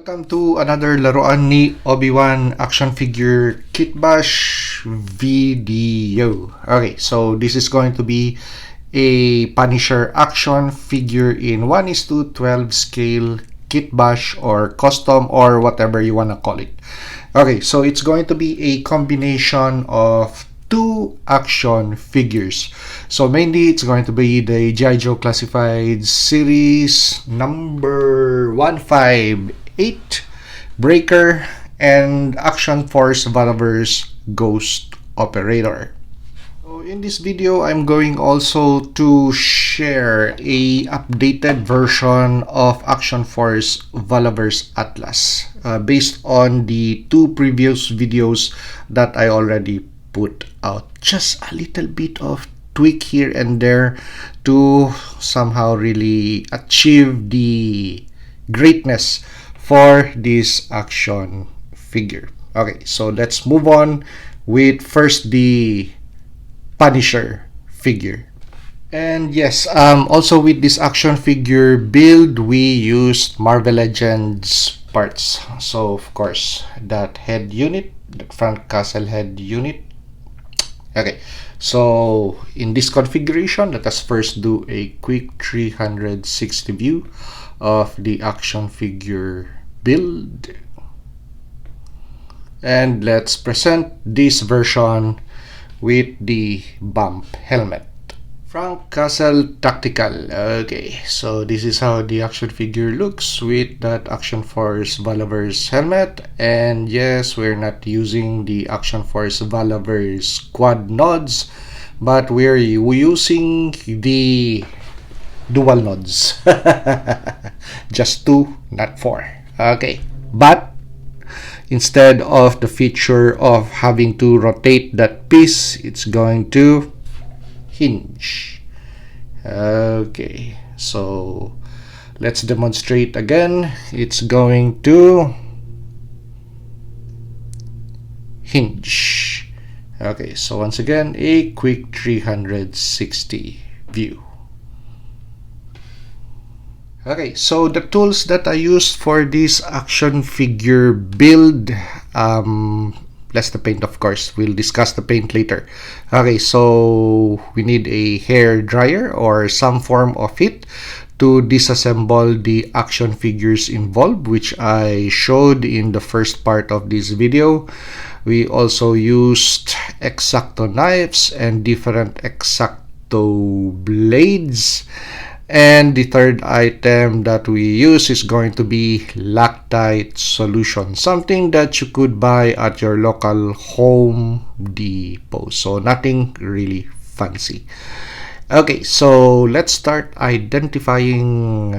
Welcome to another laruan ni Obi-Wan action figure Kitbash video. Okay, so this is going to be a Punisher action figure in 1:12 scale Kitbash or custom or whatever you wanna call it. Okay, so it's going to be a combination of two action figures. So mainly it's going to be the GI-Joe classified series number 158 Breaker and Action Force Valaverse Ghost Operator. So in this video, I'm going also to share a updated version of Action Force Valaverse Atlas based on the two previous videos that I already put out. Just a little bit of tweak here and there to somehow really achieve the greatness for this action figure. Okay, so let's move on with first the Punisher figure. And yes, also with this action figure build, we used Marvel Legends parts. So of course, that head unit, the front castle head unit. Okay, so in this configuration, let us first do a quick 360 view of the action figure build. And let's present this version with the bump helmet. Front Castle Tactical. Okay, so this is how the action figure looks with that Action Force Valaverse helmet. And yes, we're not using the Action Force Valaverse quad nods, but we're using the dual nods. Just two, not four. Okay, but instead of the feature of having to rotate that piece, it's going to hinge. Okay, so let's demonstrate again. It's going to hinge. Okay, so once again, a quick 360 view. Okay, so the tools that I used for this action figure build, less the paint, of course. We'll discuss the paint later. Okay, so we need a hair dryer or some form of it to disassemble the action figures involved, which I showed in the first part of this video. We also used X-Acto knives and different X-Acto blades. And the third item that we use is going to be Loctite solution, something that you could buy at your local Home Depot. So nothing really fancy. Okay, so let's start identifying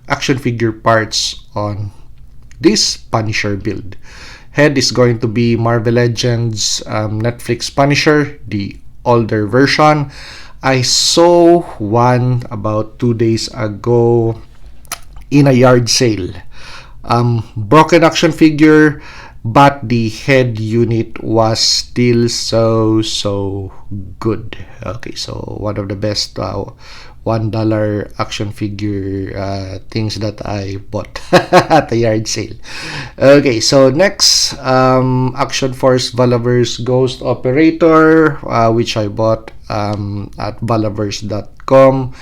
action figure parts on this Punisher build. Head is going to be Marvel Legends Netflix Punisher, the older version. I saw one about 2 days ago in a yard sale. Broken action figure, but the head unit was still so good. Okay, so one of the best $1 action figure things that I bought at the yard sale. Okay, so next, Action Force Valaverse Ghost Operator, which I bought at valaverse.com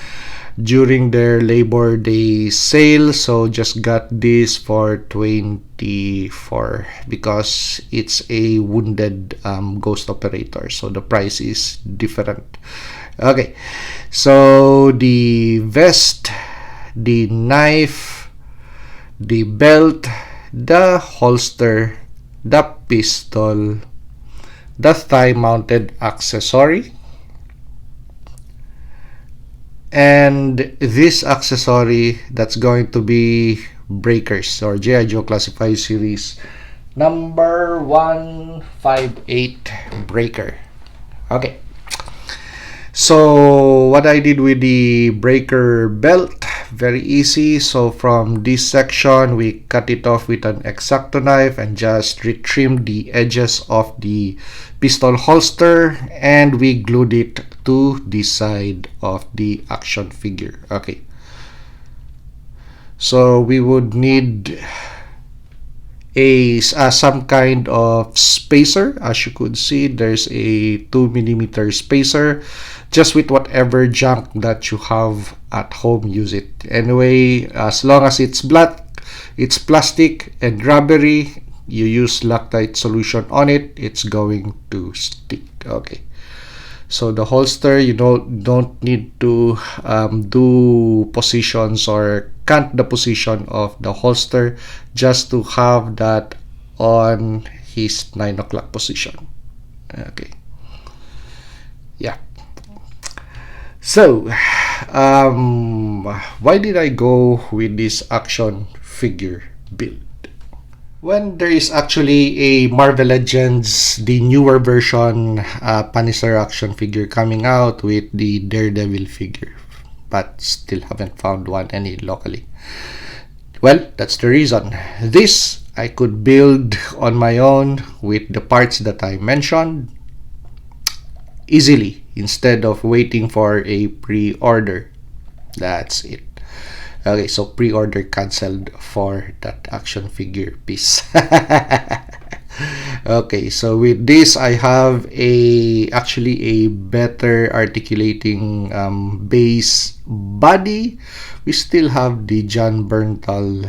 during their Labor Day sale. So just got this for $24 because it's a wounded ghost operator, so the price is different. Okay, so the vest, the knife, the belt, the holster, the pistol, the thigh mounted accessory, and this accessory that's going to be Breakers or GI-Joe classified series number 158 Breaker. Okay, so what I did with the Breaker belt, very easy. So from this section, we cut it off with an X-Acto knife and just retrimmed the edges of the pistol holster, and we glued it to the side of the action figure. Okay, so we would need some kind of spacer. As you could see, there's a 2mm spacer. Just with whatever junk that you have at home, use it anyway. As long as it's black, it's plastic and rubbery, you use Loctite solution on it, it's going to stick. Okay, so the holster, you don't need to do positions or count the position of the holster, just to have that on his 9 o'clock position. Okay, yeah. So why did I go with this action figure build when there is actually a Marvel Legends, the newer version, Punisher action figure coming out with the Daredevil figure, but still haven't found one any locally? Well, that's the reason. This I could build on my own with the parts that I mentioned easily, instead of waiting for a pre-order. That's it. Okay, so pre-order cancelled for that action figure piece. Okay, so with this I have actually a better articulating base body. We still have the John Berntal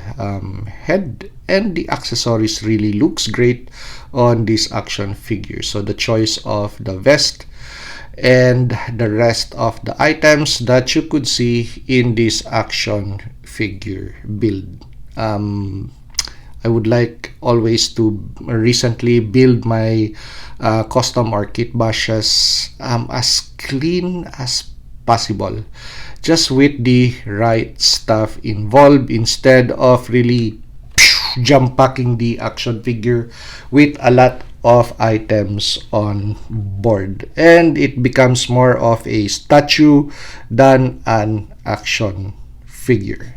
head, and the accessories really looks great on this action figure. So the choice of the vest and the rest of the items that you could see in this action figure build. I would like always to recently build my custom or kit bashes as clean as possible, just with the right stuff involved, instead of really jump packing the action figure with a lot of items on board, and it becomes more of a statue than an action figure.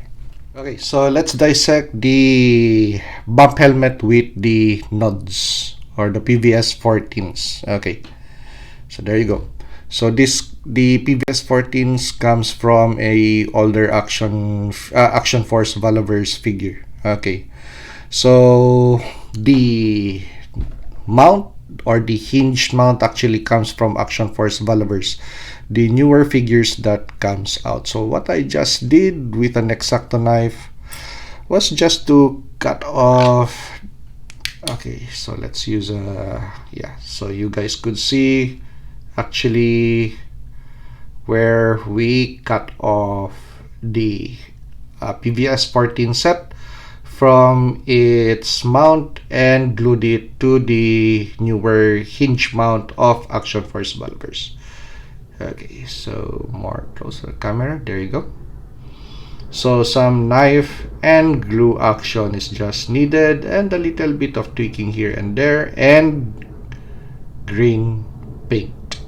Okay, so let's dissect the bump helmet with the nods, or the PVS 14s. Okay, so there you go. So the PVS 14s comes from a older Action Force Valaverse figure. Okay, so the mount, or the hinged mount, actually comes from Action Force Valaverse, the newer figures that comes out. So what I just did with an X-Acto knife was just to cut off. Okay, so let's use so you guys could see actually where we cut off the PVS 14 set from its mount and glued it to the newer hinge mount of Action Force Valaverse. Okay, so more closer camera, there you go. So some knife and glue action is just needed, and a little bit of tweaking here and there, and green paint.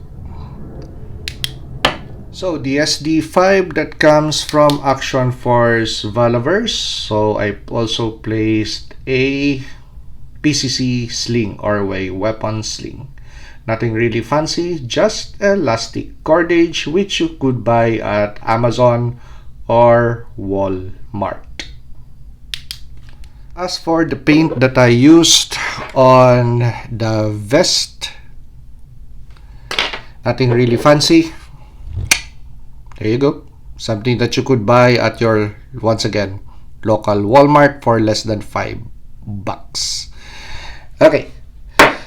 So the SD5 that comes from Action Force Valaverse, so I also placed a PCC sling, or a weapon sling. Nothing really fancy, just elastic cordage, which you could buy at Amazon or Walmart. As for the paint that I used on the vest, nothing really fancy. There you go. Something that you could buy at your, once again, local Walmart for less than $5. Okay,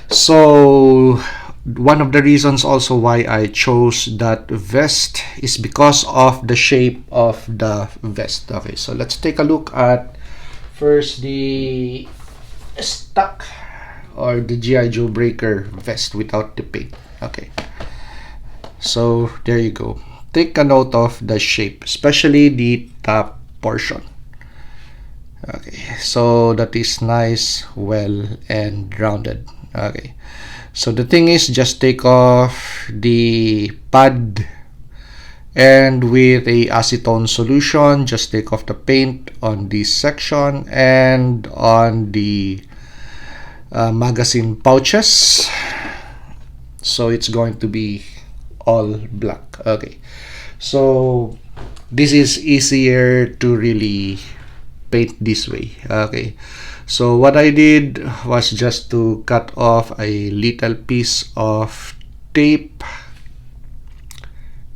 so one of the reasons also why I chose that vest is because of the shape of the vest. Okay, so let's take a look at first the stock, or the GI-Joe breaker vest without the paint. Okay, so there you go. Take a note of the shape, especially the top portion. Okay, so that is nice, well, and rounded. Okay, so the thing is, just take off the pad, and with a acetone solution, just take off the paint on this section and on the magazine pouches, so it's going to be all black. Okay, so this is easier to really paint this way. Okay, So what I did was just to cut off a little piece of tape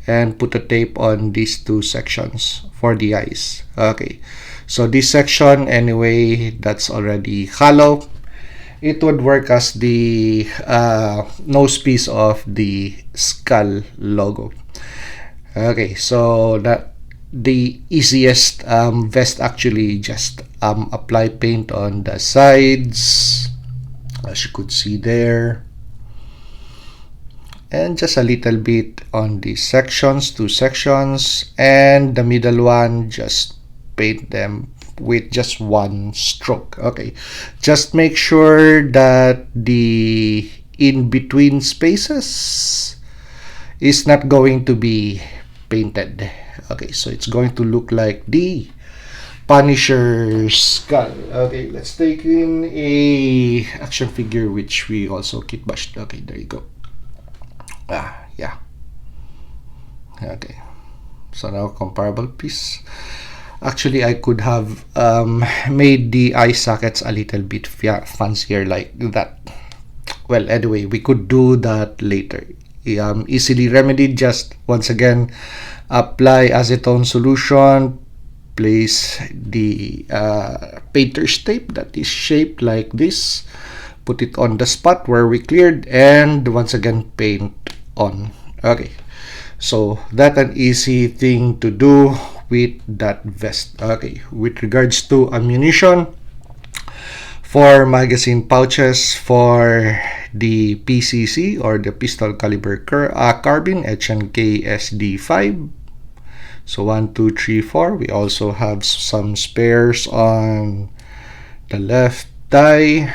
and put a tape on these two sections for the eyes. Okay, so this section anyway, that's already hollow. It would work as the nose piece of the skull logo. Okay, so that the easiest vest, actually just apply paint on the sides, as you could see there, and just a little bit on the sections, two sections, and the middle one, just paint them with just one stroke. Okay, just make sure that the in between spaces is not going to be painted. Okay, so it's going to look like the Punisher skull. Okay, let's take in a action figure which we also kitbashed. Okay, there you go. Yeah. Okay, so now comparable piece. Actually, I could have made the eye sockets a little bit fancier like that. Well, anyway, we could do that later. Easily remedied. Just once again, apply acetone solution, place the painter's tape that is shaped like this, put it on the spot where we cleared, and once again paint on. Okay, so that's an easy thing to do with that vest. Okay, with regards to ammunition, for magazine pouches for the PCC or the pistol caliber carbine H&K SD5. So 1, 2, 3, 4. We also have some spares on the left thigh.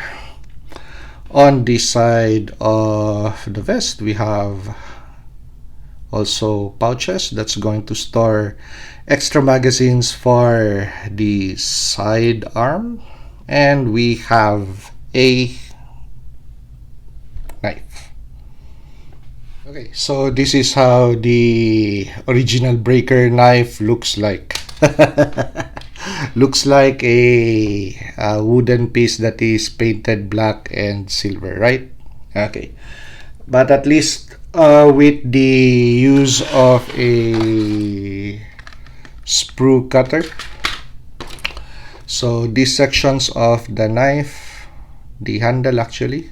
On this side of the vest, we have also pouches that's going to store extra magazines for the side arm. And we have a knife. Okay, so this is how the original breaker knife looks like. Looks like a wooden piece that is painted black and silver, right? Okay, but at least with the use of a sprue cutter, so these sections of the knife, the handle actually,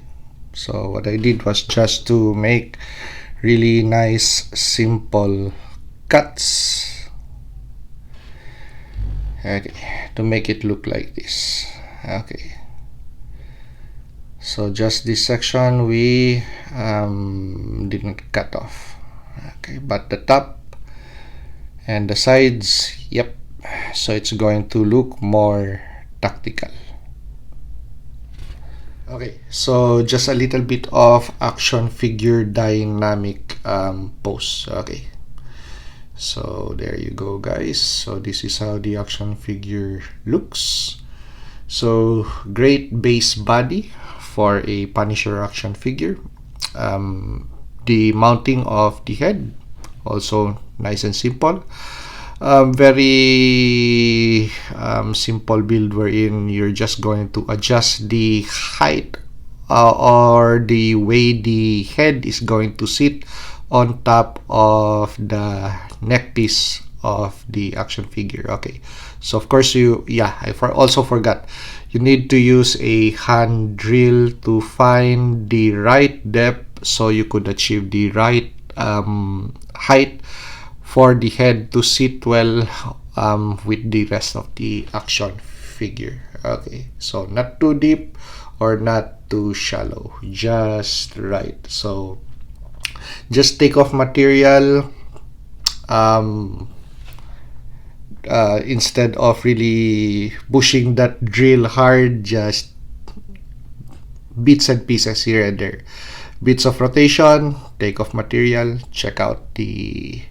so what I did was just to make really nice simple cuts, okay, to make it look like this. Okay, so just this section we didn't cut off. Okay, but the top and the sides, yep, so it's going to look more tactical. Okay, so just a little bit of action figure dynamic pose. Okay, so there you go, guys. So this is how the action figure looks. So great base body for a Punisher action figure. The mounting of the head also nice and simple. Very simple build wherein you're just going to adjust the height or the way the head is going to sit on top of the neck piece of the action figure. Okay, so of course I also forgot, you need to use a hand drill to find the right depth so you could achieve the right height for the head to sit well with the rest of the action figure. Okay, so not too deep or not too shallow, just right. So just take off material instead of really pushing that drill hard, just bits and pieces here and there, bits of rotation, take off material, check out the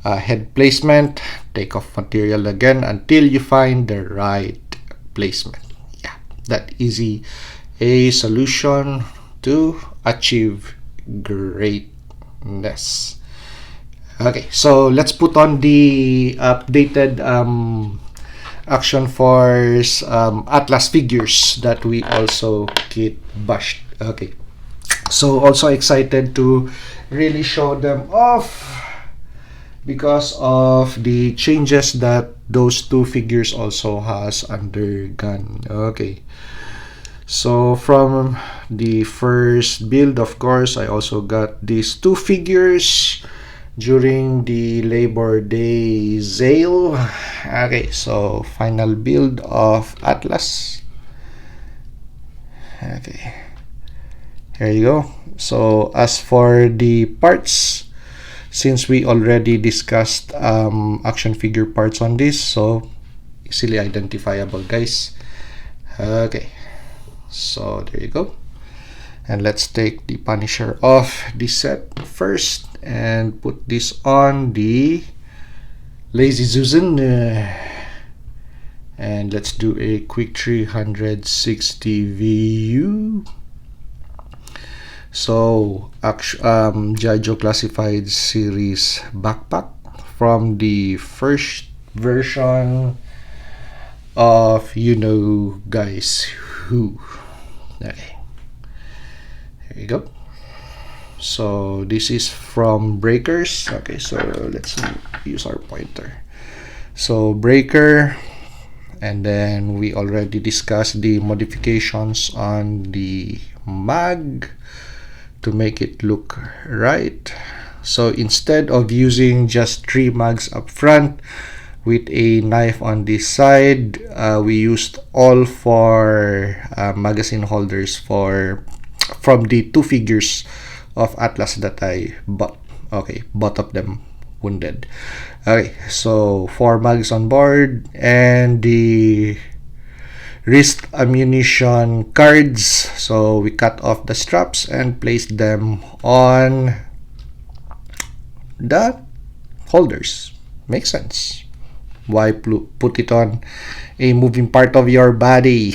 head placement, take off material again until you find the right placement. Yeah, that easy a solution to achieve greatness. Okay, so let's put on the updated Action Force Atlas figures that we also kitbashed. Okay, so also excited to really show them off because of the changes that those two figures also has undergone. Okay, so from the first build, of course, I also got these two figures during the Labor Day sale. Okay, so final build of Atlas. Okay, here you go. So as for the parts, since we already discussed action figure parts on this, so easily identifiable, guys. Okay, so there you go. And let's take the Punisher off this set first and put this on the Lazy Susan. And let's do a quick 360 view. So, GI-Joe Classified Series backpack from the first version of you know guys who. Okay, there you go. So this is from Breakers. Okay, so let's use our pointer. So Breaker, and then we already discussed the modifications on the mag to make it look right. So instead of using just 3 mags up front with a knife on this side, we used all 4 magazine holders from the 2 figures of Atlas that I bought. Okay, both of them wounded. Okay, so 4 mags on board, and the wrist ammunition cards, so we cut off the straps and placed them on the holders. Makes sense. Why put it on a moving part of your body?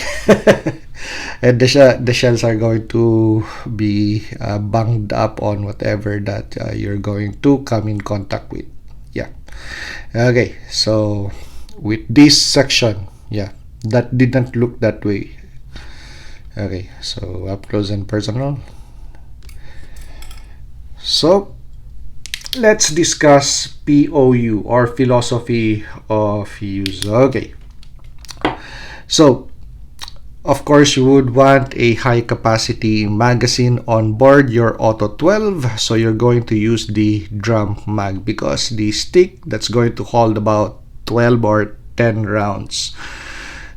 And the shells are going to be banged up on whatever that you're going to come in contact with. Yeah. Okay, so with this section, yeah, that didn't look that way. Okay, so up close and personal. So let's discuss POU, or philosophy of use. Okay, so of course you would want a high capacity magazine on board your Auto 12, so you're going to use the drum mag because the stick that's going to hold about 12 or 10 rounds.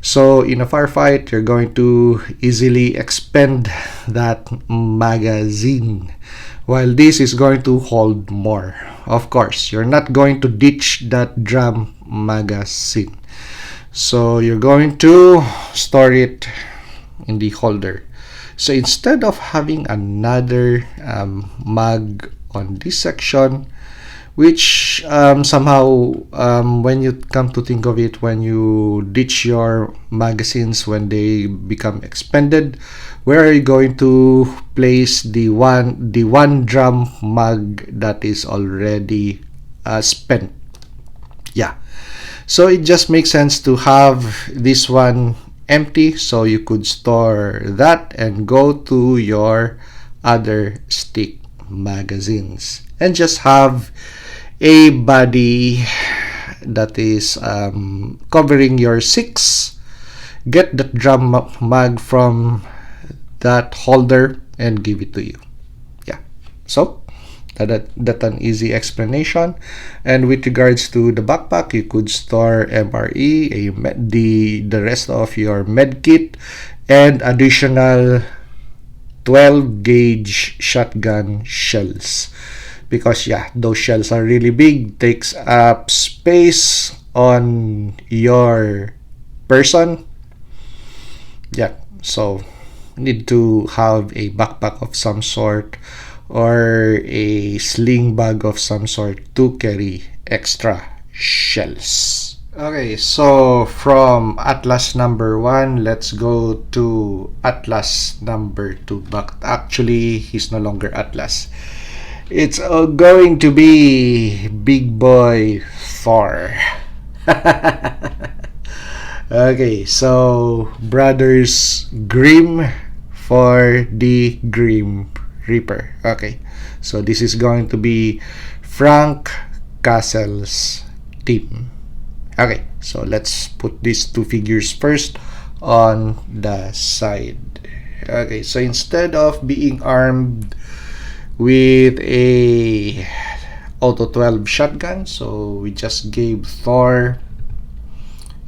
So in a firefight, you're going to easily expend that magazine, while this is going to hold more. Of course, you're not going to ditch that drum magazine, so you're going to store it in the holder. So instead of having another mag on this section, which somehow when you come to think of it, when you ditch your magazines, when they become expended, where are you going to place the one drum mag that is already spent? Yeah, so it just makes sense to have this one empty, so you could store that and go to your other stick magazines and just have a body that is covering your 6. Get that drum mag from that holder and give it to you. Yeah, so that's an easy explanation. And with regards to the backpack, you could store MRE, the rest of your med kit, and additional 12 gauge shotgun shells, because yeah, those shells are really big, takes up space on your person. Yeah, so need to have a backpack of some sort or a sling bag of some sort to carry extra shells. Okay, so from Atlas number 1, let's go to Atlas number 2. But actually, he's no longer Atlas. It's going to be Big Boy Thor. Okay, so Brothers Grimm for the Grim Reaper. Okay, so this is going to be Frank Castle's team. Okay, so let's put these two figures first on the side. Okay, so instead of being armed with a auto 12 shotgun, so we just gave Thor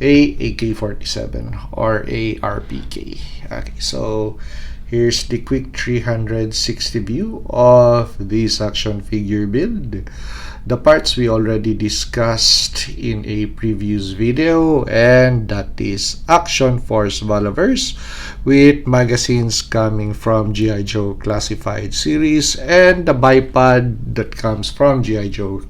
a AK-47 or a RPK. Okay, so here's the quick 360 view of this action figure build. The parts we already discussed in a previous video, and that is Action Force Valaverse with magazines coming from GI-Joe Classified series and the bipod that comes from GI-Joe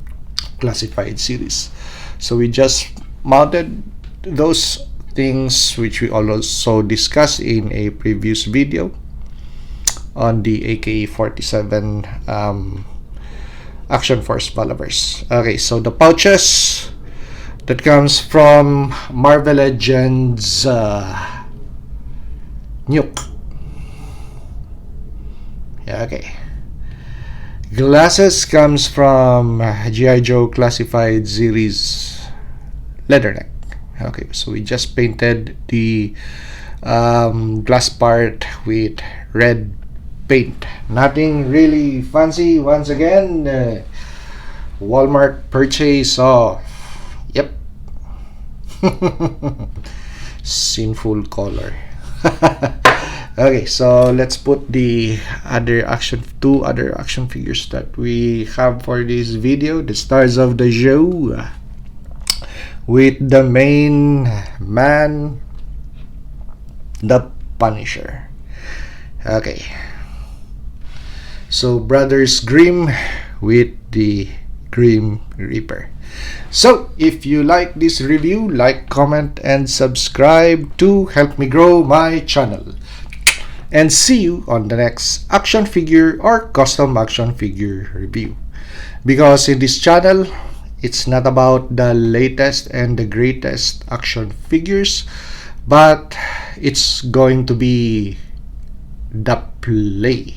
Classified series. So we just mounted those things which we also discussed in a previous video on the AK-47 Action Force Valaverse. Okay, so the pouches that comes from Marvel Legends Nuke. Yeah, okay. Glasses comes from GI-Joe Classified series Leatherneck. Okay, so we just painted the glass part with red paint. Nothing really fancy. Once again, Walmart purchase of, yep, sinful color. Okay, so let's put the two other action figures that we have for this video, the stars of the show, with the main man, the Punisher. Okay, so Brothers Grimm with the Grim Reaper. So if you like this review, like, comment, and subscribe to help me grow my channel. And see you on the next action figure or custom action figure review. Because in this channel, it's not about the latest and the greatest action figures, but it's going to be the play.